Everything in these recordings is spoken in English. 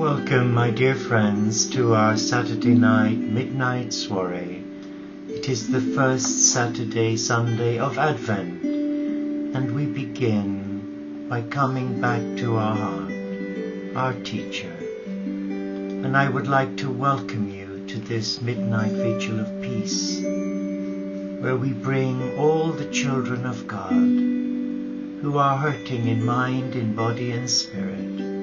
Welcome, my dear friends, to our Saturday night midnight soiree. It is the first Sunday of Advent, and we begin by coming back to our heart, our teacher. And I would like to welcome you to this midnight vigil of peace, where we bring all the children of God who are hurting in mind, in body and spirit,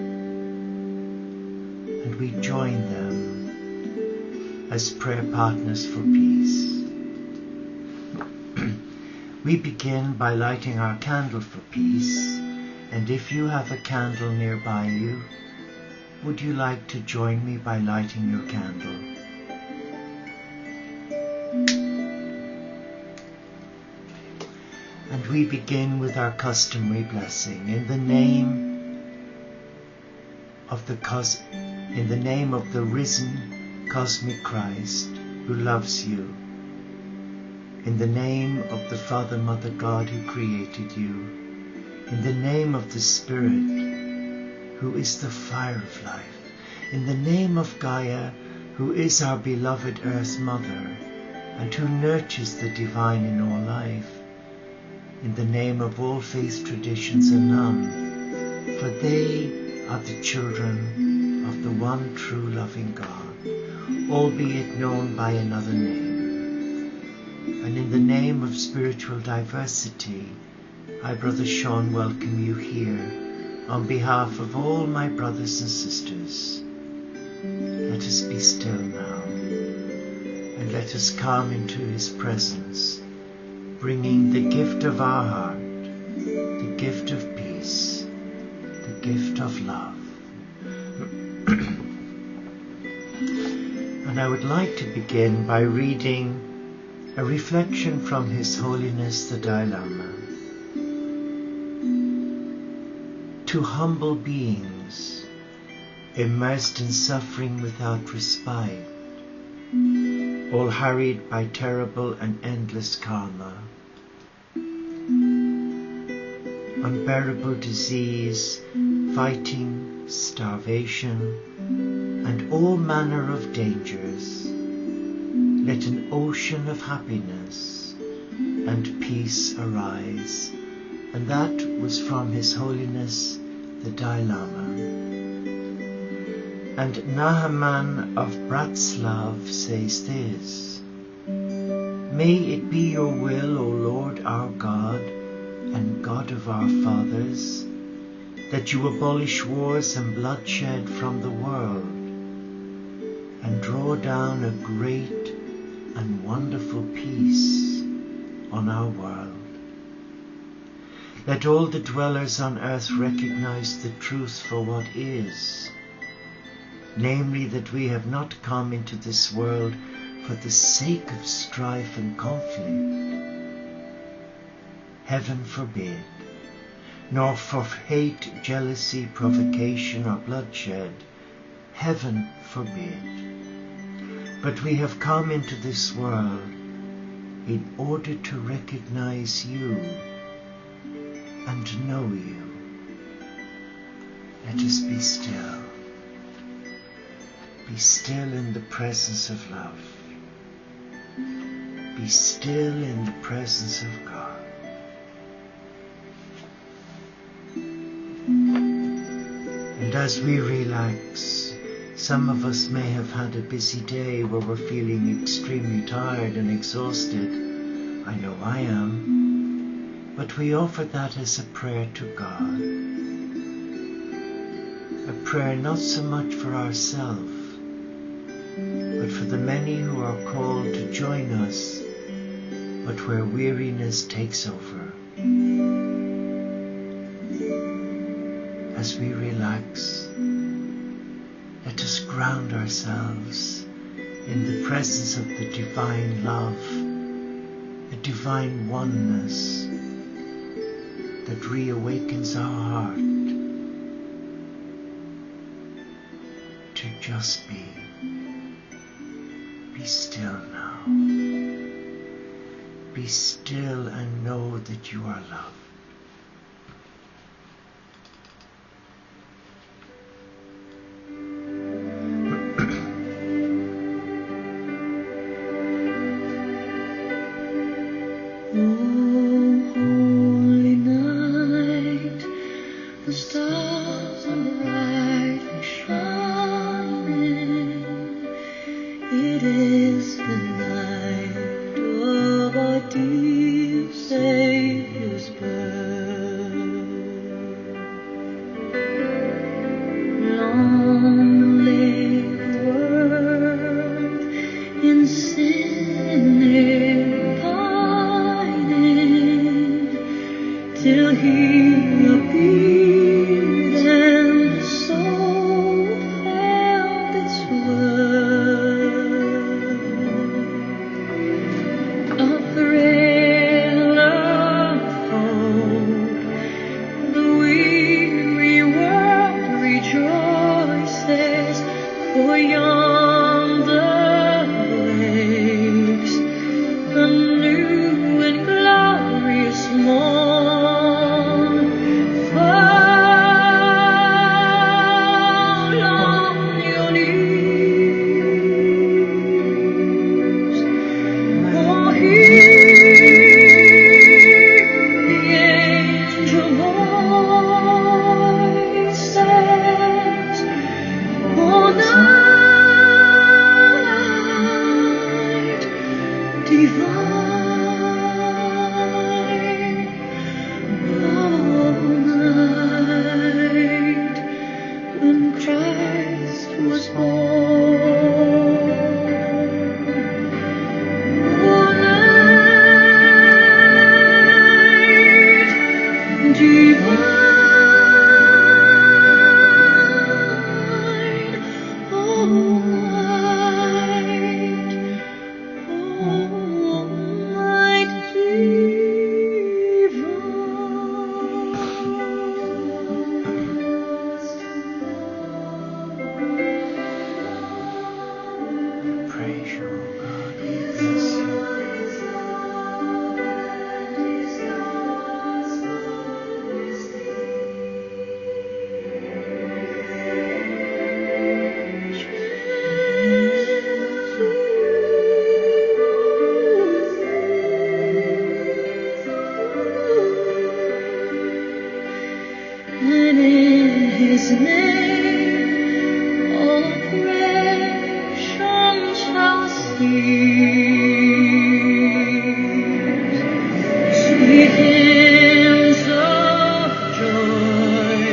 and we join them as prayer partners for peace. We begin by lighting our candle for peace, and if you have a candle nearby you, would you like to join me by lighting your candle? And we begin with our customary blessing in the name of the risen cosmic Christ who loves you, in the name of the Father, Mother God who created you, in the name of the Spirit who is the fire of life, in the name of Gaia who is our beloved Earth Mother and who nurtures the divine in all life, in the name of all faith traditions and none, for they are the children of the one true loving God, albeit known by another name. And in the name of spiritual diversity, I, Brother Sean, welcome you here on behalf of all my brothers and sisters. Let us be still now, and let us come into His presence, bringing the gift of our heart, the gift of peace, the gift of love. And I would like to begin by reading a reflection from His Holiness the Dalai Lama. To humble beings, immersed in suffering without respite, all hurried by terrible and endless karma, unbearable disease, fighting, starvation, and all manner of dangers, let an ocean of happiness and peace arise. And that was from His Holiness the Dalai Lama. And Nahaman of Bratslav says this: May it be your will, O Lord our God and God of our fathers, that you abolish wars and bloodshed from the world and draw down a great and wonderful peace on our world. Let all the dwellers on earth recognize the truth for what is, namely that we have not come into this world for the sake of strife and conflict. Heaven forbid, nor for hate, jealousy, provocation, or bloodshed. Heaven forbid. But we have come into this world in order to recognize you and know you. Let us be still. Be still in the presence of love. Be still in the presence of God. And as we relax, some of us may have had a busy day where we're feeling extremely tired and exhausted. I know I am. But we offer that as a prayer to God. A prayer not so much for ourselves, but for the many who are called to join us, but where weariness takes over. As we relax, let us ground ourselves in the presence of the divine love, the divine oneness that reawakens our heart to just be. Be still now. Be still and know that you are loved. long live world in sin pining, till he appeared and the soul felt its worth. A thrill of hope, the weary world rejoices, for yonder breaks a new and glorious morn. Fall on your knees, or hear the angel voices. Oh, night divine, oh, night when Christ was born. Oh, night divine, oh, night Praise you, O God. We bless you. And in his name all oppression shall cease. Sweet hymns of joy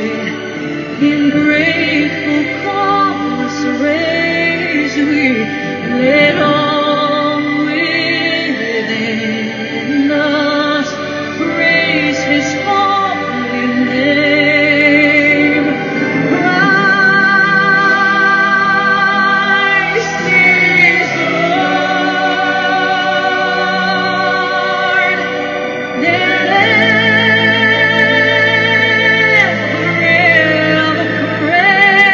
in grateful chorus raise we, let all within us praise his holy name. Christ is Lord. Forever praise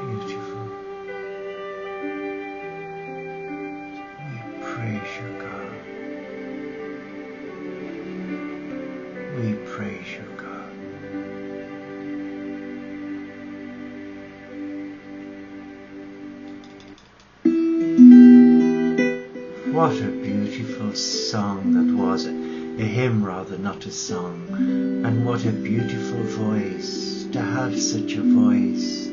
Beautiful. We praise you, God. We praise you, God. What a beautiful song that was. A hymn rather, not a song. And what a beautiful voice. To have such a voice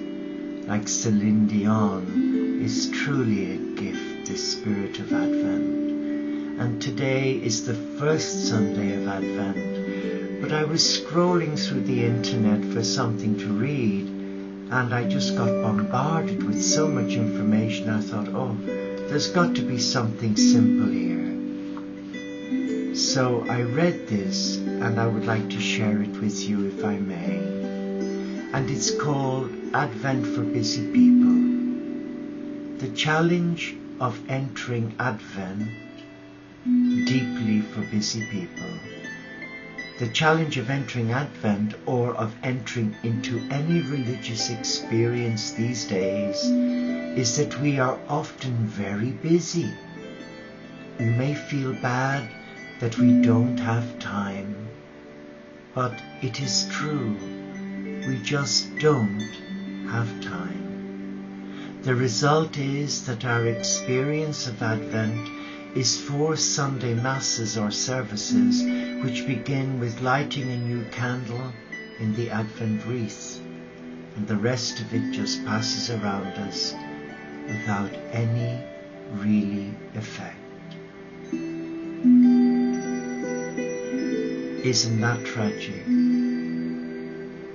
like Celine Dion is truly a gift, this spirit of Advent. And today is the first Sunday of Advent, But I was scrolling through the internet for something to read, and I just got bombarded with so much information. I thought, oh, there's got to be something simple here. So I read this, and I would like to share it with you if I may. And it's called Advent for Busy People. The challenge of entering Advent deeply for busy people. The challenge of entering Advent, or of entering into any religious experience these days, is that we are often very busy. We may feel bad that we don't have time, but it is true, we just don't have time. The result is that our experience of Advent is 4 Sunday Masses or services which begin with lighting a new candle in the Advent wreath, and the rest of it just passes around us without any really effect. Isn't that tragic?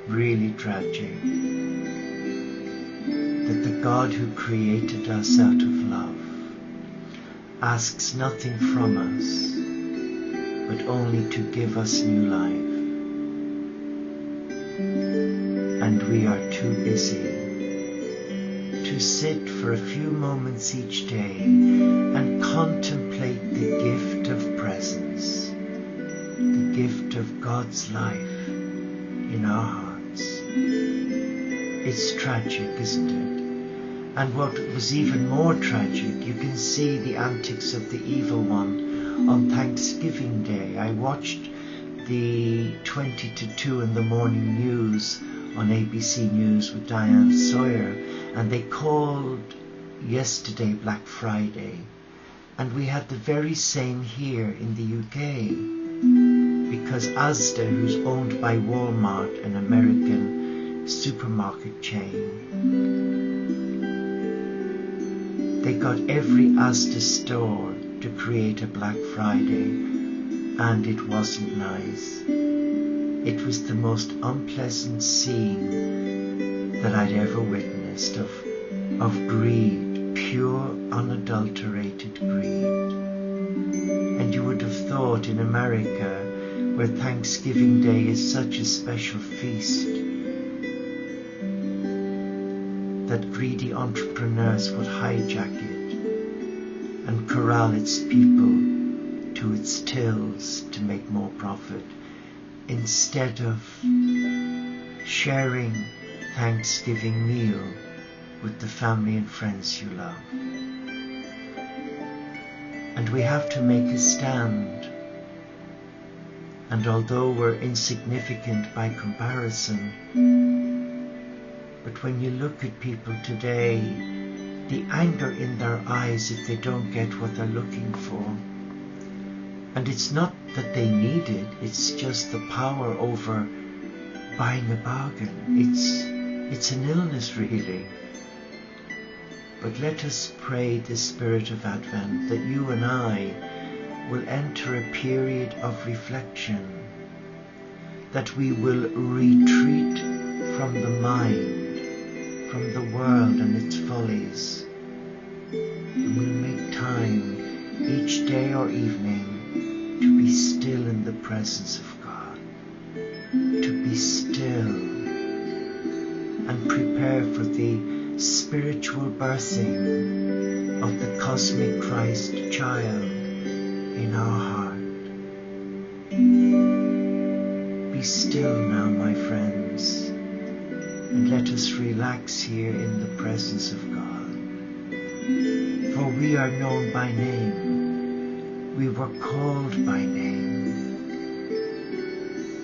Really tragic. That the God who created us out of love asks nothing from us, but only to give us new life. And we are too busy to sit for a few moments each day and contemplate the gift of presence, the gift of God's life in our hearts. It's tragic, isn't it? And what was even more tragic, you can see the antics of the evil one on Thanksgiving Day. I watched the 20 to 2 in the morning news on ABC News with Diane Sawyer, and they called yesterday Black Friday. And we had the very same here in the UK, because Asda, who's owned by Walmart, an American supermarket chain, they got every Asda store to create a Black Friday, and it wasn't nice. It was the most unpleasant scene that I'd ever witnessed of greed, pure, unadulterated greed. And you would have thought in America, where Thanksgiving Day is such a special feast, that greedy entrepreneurs would hijack it and corral its people to its tills to make more profit, instead of sharing Thanksgiving meal with the family and friends you love. And we have to make a stand. And although we're insignificant by comparison, but when you look at people today, the anger in their eyes if they don't get what they're looking for. And it's not that they need it, it's just the power over buying a bargain. It's an illness really. But let us pray the spirit of Advent that you and I will enter a period of reflection, that we will retreat from the mind, from the world and its follies, and we'll make time each day or evening to be still in the presence of God, to be still and prepare for the spiritual birthing of the cosmic Christ child in our heart. Be still now, my friends, and let us relax here in the presence of God. For we are known by name, we were called by name,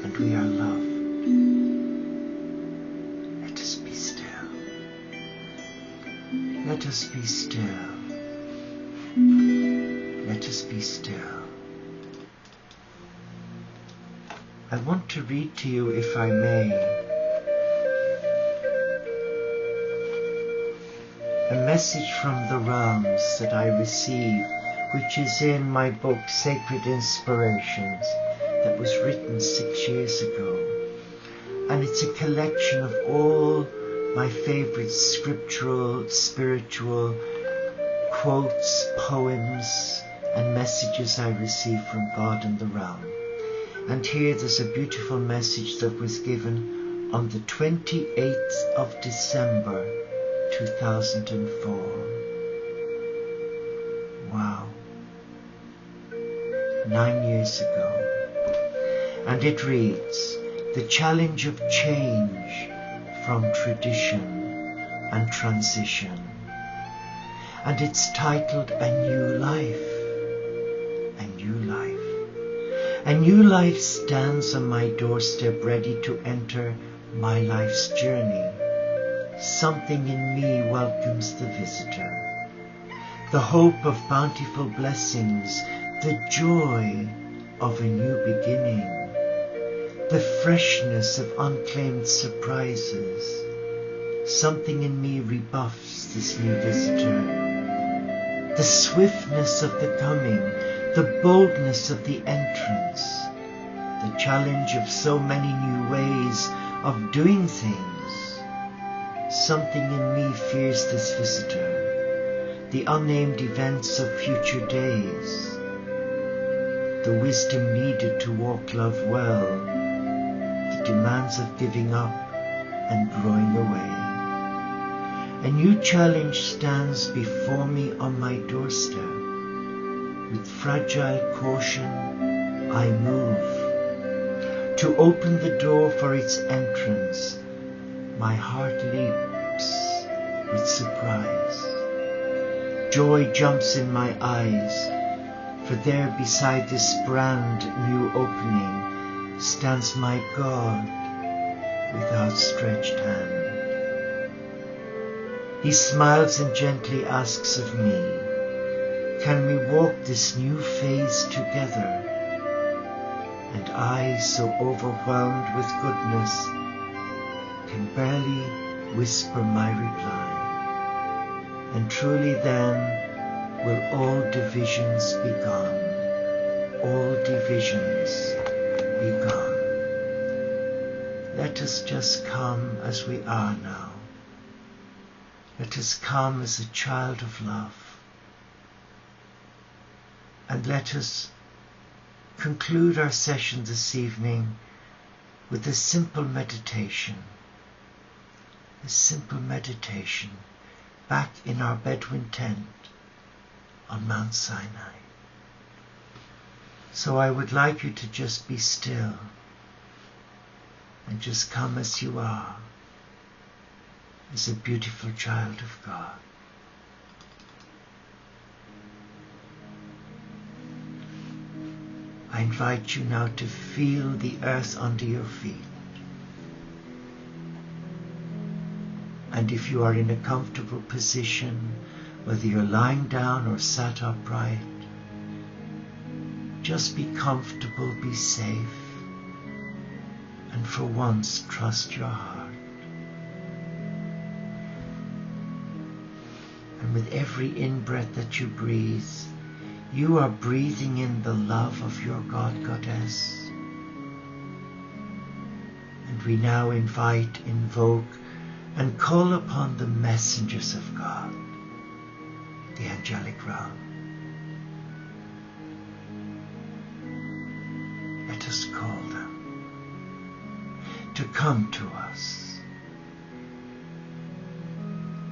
and we are loved. Let us be still. Let us be still. Let us be still. I want to read to you, if I may, a message from the realms that I received, which is in my book Sacred Inspirations. that was written 6 years ago. And it's a collection of all my favorite scriptural, spiritual quotes, poems, and messages I receive from God in the realm. And here there's a beautiful message that was given on the 28th of December 2004. Wow. 9 years ago. And it reads, "The challenge of change from tradition and transition." And it's titled A New Life. A New Life. A new life stands on my doorstep, ready to enter my life's journey. Something in me welcomes the visitor. The hope of bountiful blessings, the joy of a new beginning, the freshness of unclaimed surprises. Something in me rebuffs this new visitor. The swiftness of the coming, the boldness of the entrance, the challenge of so many new ways of doing things. Something in me fears this visitor, the unnamed events of future days, the wisdom needed to walk love well, the demands of giving up and growing away. A new challenge stands before me on my doorstep. With fragile caution, I move. To open the door for its entrance, my heart leaps with surprise. Joy jumps in my eyes, for there beside this brand new opening stands my God with outstretched hand. He smiles and gently asks of me, can we walk this new phase together? And I, so overwhelmed with goodness, can barely whisper my reply. And truly then will all divisions be gone, all divisions be gone. Let us just come as we are now. Let us come as a child of love. And let us conclude our session this evening with a simple meditation. A simple meditation back in our Bedouin tent on Mount Sinai. So I would like you to just be still and just come as you are, as a beautiful child of God. I invite you now to feel the earth under your feet. And if you are in a comfortable position, whether you're lying down or sat upright, just be comfortable, be safe, and for once trust your heart. And with every in-breath that you breathe, you are breathing in the love of your God, Goddess. And we now invite, invoke, and call upon the messengers of God, the angelic realm. Let us call them to come to us,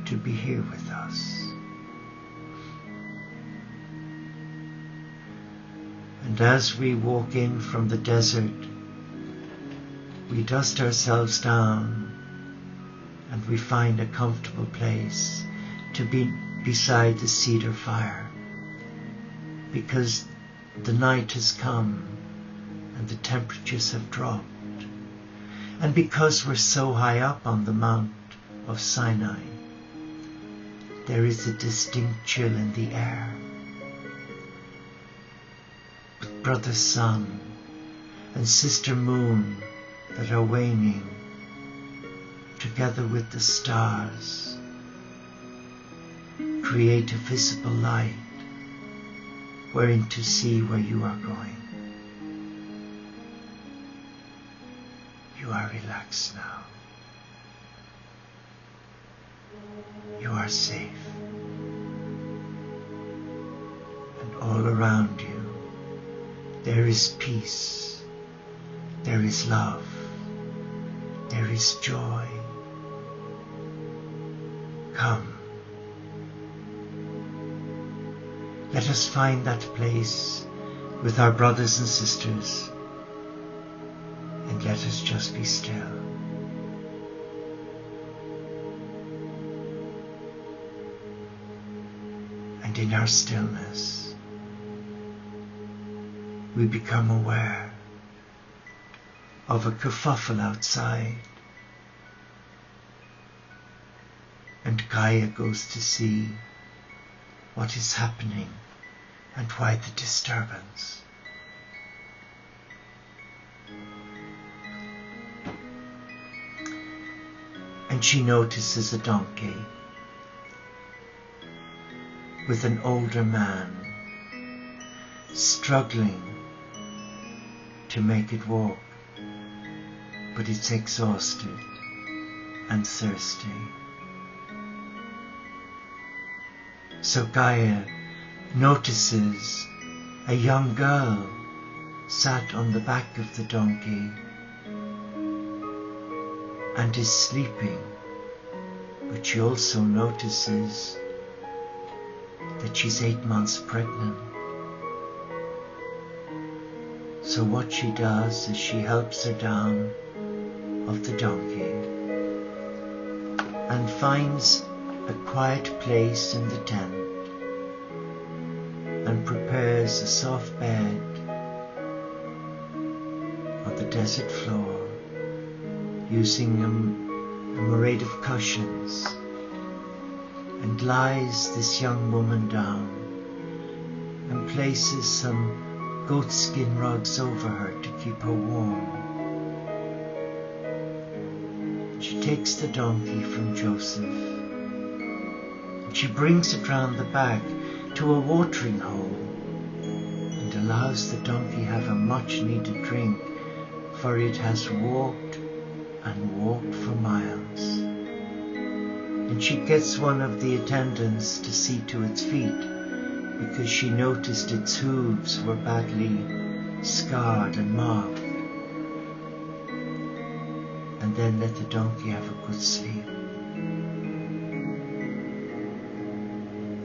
to be here with us. And as we walk in from the desert, we dust ourselves down and we find a comfortable place to be beside the cedar fire, because the night has come and the temperatures have dropped, and because we're so high up on the Mount of Sinai, there is a distinct chill in the air. With Brother Sun and Sister Moon that are waning, together with the stars, create a visible light wherein to see where you are going. You are relaxed now. You are safe. And all around you, there is peace. There is love. There is joy. Come. Let us find that place with our brothers and sisters, and let us just be still. And in our stillness, we become aware of a kerfuffle outside, and Gaia goes to see what is happening and why the disturbance. And she notices a donkey with an older man struggling to make it walk, but it's exhausted and thirsty. So Gaia notices a young girl sat on the back of the donkey and is sleeping, but she also notices that she's 8 months pregnant. So what she does is she helps her down off the donkey and finds a quiet place in the tent and prepares a soft bed on the desert floor using a moraid of cushions, and lies this young woman down and places some goatskin rugs over her to keep her warm. She takes the donkey from Joseph and she brings it round the back to a watering hole and allows the donkey have a much needed drink, for it has walked and walked for miles. And she gets one of the attendants to see to its feet, because she noticed its hooves were badly scarred and marked, and then let the donkey have a good sleep.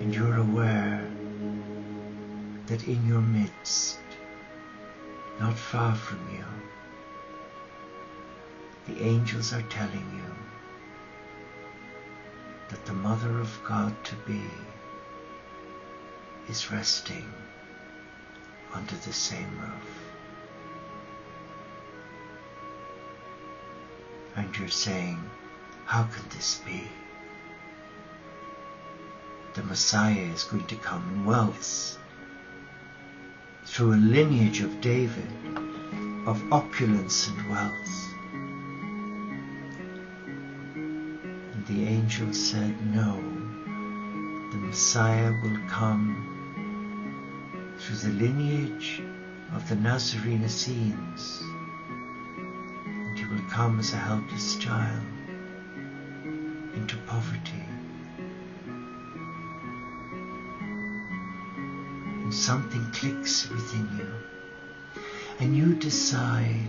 And you're aware that in your midst, not far from you, the angels are telling you that the Mother of God to be is resting under the same roof. And you're saying, how can this be? The Messiah is going to come in wealth, through a lineage of David, of opulence and wealth. And the angel said, no, the Messiah will come through the lineage of the Nazarene Essenes, and he will come as a helpless child into poverty. And something clicks within you, and you decide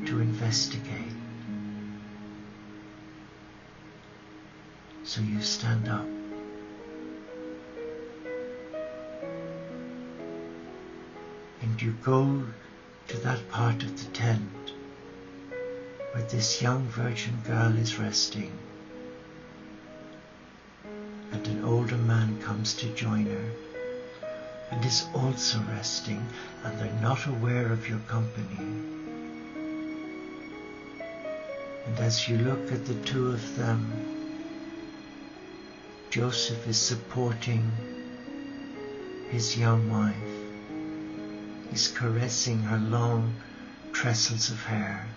to investigate. So you stand up. And you go to that part of the tent where this young virgin girl is resting, and an older man comes to join her and is also resting, and they're not aware of your company. And as you look at the two of them, Joseph is supporting his young wife. He's caressing her long trestles of hair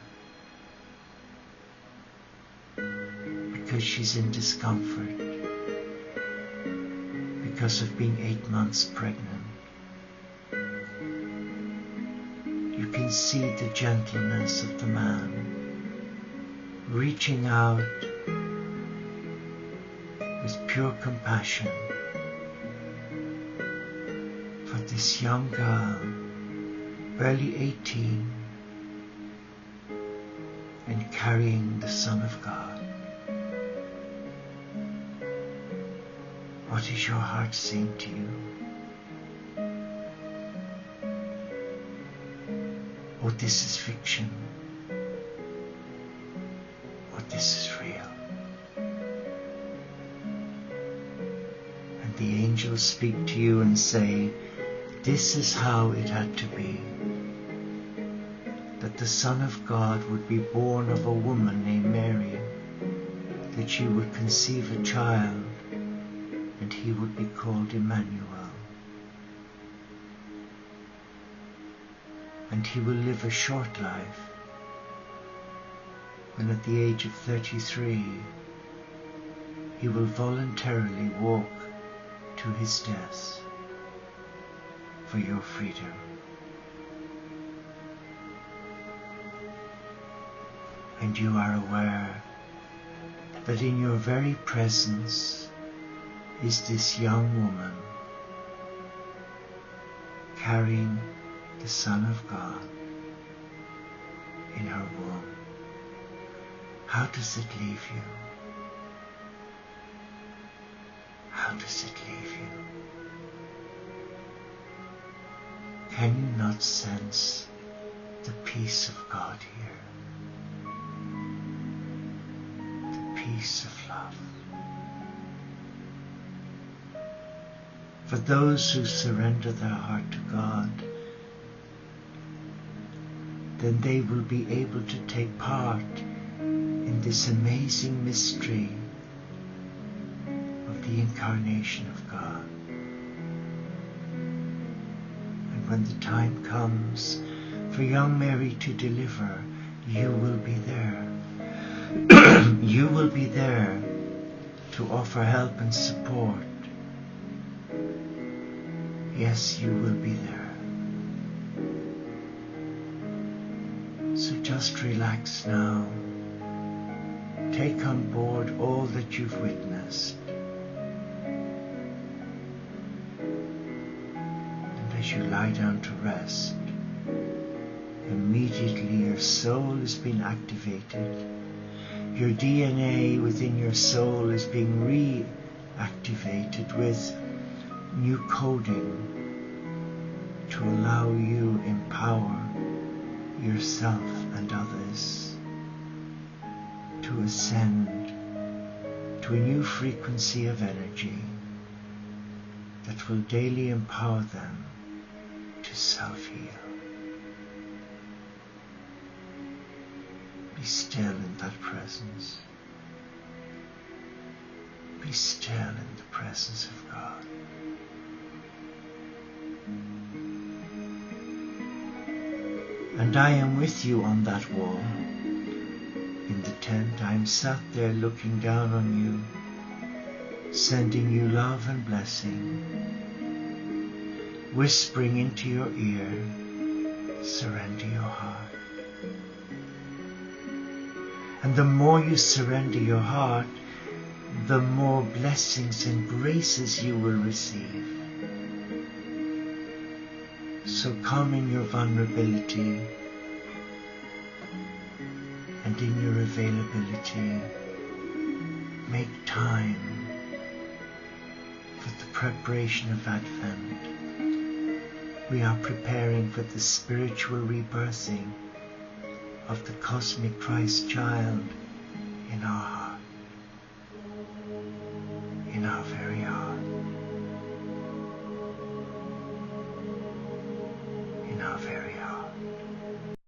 because she's in discomfort because of being 8 months pregnant. You can see the gentleness of the man reaching out with pure compassion for this young girl, barely 18, and carrying the Son of God. What is your heart saying to you? Oh, this is fiction. Oh, this is real. And the angels speak to you and say, this is how it had to be. That the Son of God would be born of a woman named Mary, that she would conceive a child, and he would be called Emmanuel. And he will live a short life, when at the age of 33 he will voluntarily walk to his death for your freedom. And you are aware that in your very presence is this young woman carrying the Son of God in her womb. How does it leave you? How does it leave you? Can you not sense the peace of God here? The peace of love. For those who surrender their heart to God, then they will be able to take part in this amazing mystery of the incarnation of God. And when the time comes for young Mary to deliver, you will be there. You will be there to offer help and support. Yes, you will be there. So just relax now. Take on board all that you've witnessed. And as you lie down to rest, immediately your soul has been activated. Your DNA within your soul is being reactivated with new coding to allow you empower yourself and others to ascend to a new frequency of energy that will daily empower them to self-heal. Be still in that presence. Be still in the presence of God. And I am with you on that wall. In the tent, I am sat there looking down on you, sending you love and blessing, whispering into your ear, surrender your heart. And the more you surrender your heart, the more blessings and graces you will receive. So come in your vulnerability and in your availability. Make time for the preparation of Advent. We are preparing for the spiritual rebirthing of the cosmic Christ child in our heart, in our very heart, in our very